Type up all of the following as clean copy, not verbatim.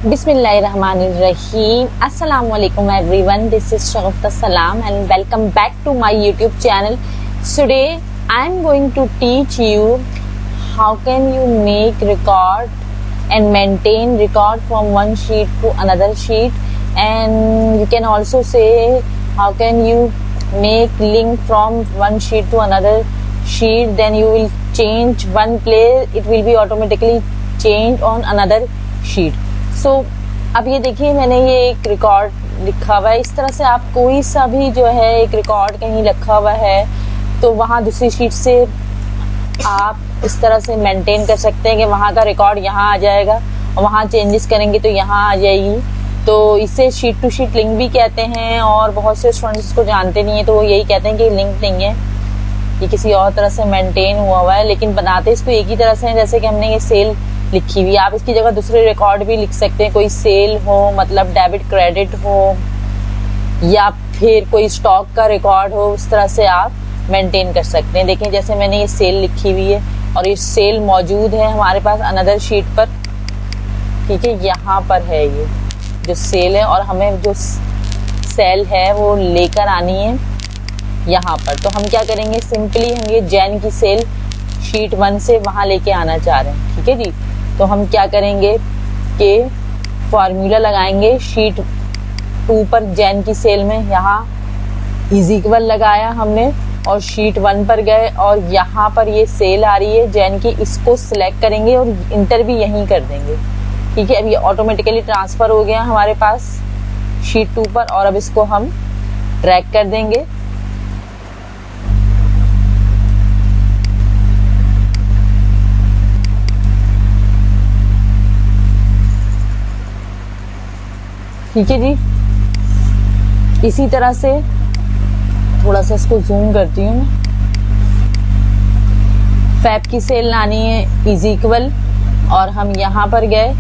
Bismillahirrahmanirrahim. Assalamu alaikum everyone. This is Shagufta Salam and welcome back to my YouTube channel. Today I am going to teach you how can you make record and maintain record from one sheet to another sheet, and you can also say how can you make link from one sheet to another sheet. Then you will change one place, it will be automatically changed on another sheet. सो अब ये देखिए मैंने ये एक record लिखा हुआ है। इस तरह से आप कोई सा भी जो है एक रिकॉर्ड कहीं रखा हुआ है तो वहाँ दूसरी शीट से आप इस तरह से मेंटेन कर सकते हैं कि वहाँ का रिकॉर्ड यहाँ आ जाएगा और वहाँ चेंजेस करेंगे तो यहाँ आ जाएगी। तो इसे शीट टू शीट लिंक भी कहते हैं और बहुत से स्टूडेंट्स इसको जानते नहीं है तो वो यही कहते हैं कि लिंक नहीं है, ये किसी और तरह से मेंटेन हुआ है, लेकिन बनाते इसको एक ही तरह से हैं जैसे कि हमने ये सेल लिखी हुई। आप इसकी जगह दूसरे रिकॉर्ड भी लिख सकते हैं, कोई सेल हो मतलब डेबिट क्रेडिट हो या फिर कोई स्टॉक का रिकॉर्ड हो, उस तरह से आप मेंटेन कर सकते हैं। देखें जैसे मैंने ये सेल लिखी हुई है और ये सेल मौजूद है हमारे पास अनदर शीट पर, ठीक है, यहाँ पर है ये जो सेल है और हमें जो सेल है वो लेकर आनी है यहाँ पर। तो हम क्या करेंगे, सिंपली हम ये जैन की सेल शीट 1 से वहां लेके आना चाह रहे हैं, ठीक है जी। तो हम क्या करेंगे कि फॉर्मूला लगाएंगे शीट 2 पर जैन की सेल में, यहाँ इज इक्वल लगाया हमने और शीट 1 पर गए और यहाँ पर ये सेल आ रही है जैन की, इसको सिलेक्ट करेंगे और इंटर भी यहीं कर देंगे, ठीक है। अब ये ऑटोमेटिकली ट्रांसफर हो गया हमारे पास शीट 2 पर और अब इसको हम ड्रैग कर देंगे। ठीक है जी, इसी तरह से थोड़ा सा इसको जूम करती हूँ। फैब की सेल लानी है इज इक्वल और हम यहाँ पर गए,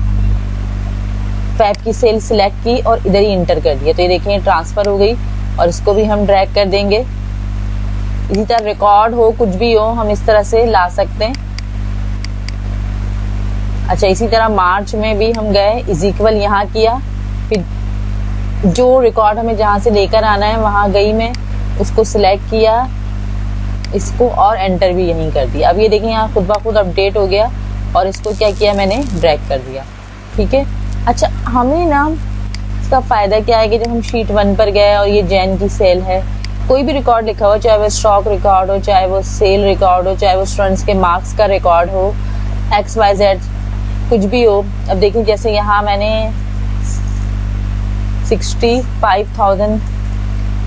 फैब की सेल सिलेक्ट की और इधर ही इंटर कर दिया, तो ये देखिए ट्रांसफर हो गई और इसको भी हम ड्रैग कर देंगे। इसी तरह रिकॉर्ड हो कुछ भी हो हम इस तरह से ला सकते हैं। अच्छा, इसी तरह मार्च में भी हम गए, इज इक्वल यहाँ किया, फिर जो रिकॉर्ड हमें जहां से लेकर आना है वहां गई मैं, उसको सिलेक्ट किया, इसको और एंटर भी यहीं कर दिया। अब ये देखिए यहाँ खुद ब खुद अपडेट हो गया और इसको क्या किया मैंने ड्रैग कर दिया, ठीक है। अच्छा, हमें ना इसका फायदा क्या है कि जब हम शीट 1 पर गए और ये जैन की सेल है, कोई भी रिकॉर्ड लिखा हो, चाहे वो स्टॉक रिकॉर्ड हो, चाहे वो सेल रिकॉर्ड हो, चाहे वो स्टूडेंट्स के मार्क्स का रिकॉर्ड हो, XYZ कुछ भी हो। अब देखिए जैसे यहाँ मैंने 65,000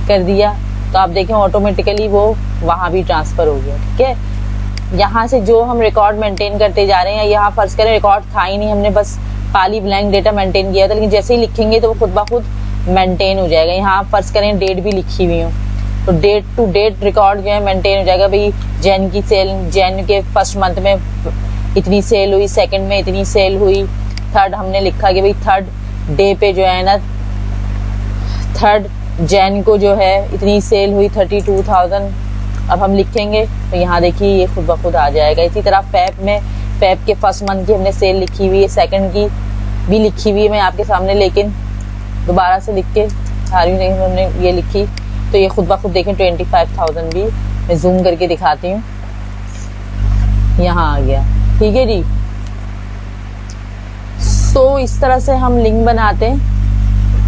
कर दिया तो आप देखें ऑटोमेटिकली वो वहां भी ट्रांसफर हो गया, ठीक है। यहाँ से जो हम रिकॉर्ड मेंटेन करते जा रहे हैं, यहाँ फर्ज करें रिकॉर्ड था ही नहीं, हमने बस खाली ब्लैंक डेटा मेंटेन किया था, लेकिन जैसे ही लिखेंगे तो वो खुद ब खुद मेंटेन हो जाएगा। यहाँ फर्ज करें डेट भी लिखी हुई हो तो डेट टू डेट रिकॉर्ड जो है मेंटेन हो जाएगा। भाई जैन की सेल, जैन के फर्स्ट मंथ में इतनी सेल हुई, सेकेंड में इतनी सेल हुई, थर्ड हमने लिखा कि भाई थर्ड डे पे जो है ना, थर्ड जैन को जो है इतनी सेल हुई 32,000। अब हम लिखेंगे तो यहाँ देखिए ये खुद ब खुद आ जाएगा। इसी तरह फैब में, फैब के फर्स्ट मंथ की हमने सेल लिखी हुई है, सेकंड की भी लिखी हुई है मैं आपके सामने, लेकिन दोबारा से लिख के सारी नहीं हमने ये लिखी तो ये खुद ब खुद देखें 25,000 भी मैं जूम करके दिखाती हूँ, यहाँ आ गया, ठीक है जी। तो इस तरह से हम लिंक बनाते हैं,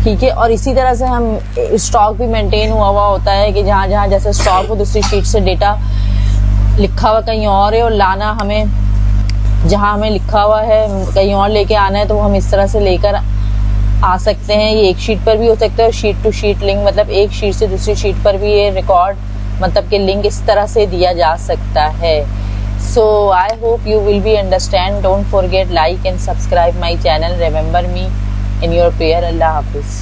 ठीक है। और इसी तरह से हम स्टॉक भी मेंटेन हुआ होता है कि जहाँ जहाँ जैसे स्टॉक को दूसरी शीट से डेटा लिखा हुआ कहीं और है और लाना हमें जहाँ हमें लिखा हुआ है कहीं और लेके आना है तो वो हम इस तरह से लेकर आ सकते हैं। ये एक शीट पर भी हो सकता है, शीट टू शीट लिंक मतलब एक शीट से दूसरी शीट पर भी ये रिकॉर्ड मतलब कि लिंक इस तरह से दिया जा सकता है। So I hope you will be understand. Don't forget like and subscribe my channel. Remember me in your prayer. Allah Hafiz.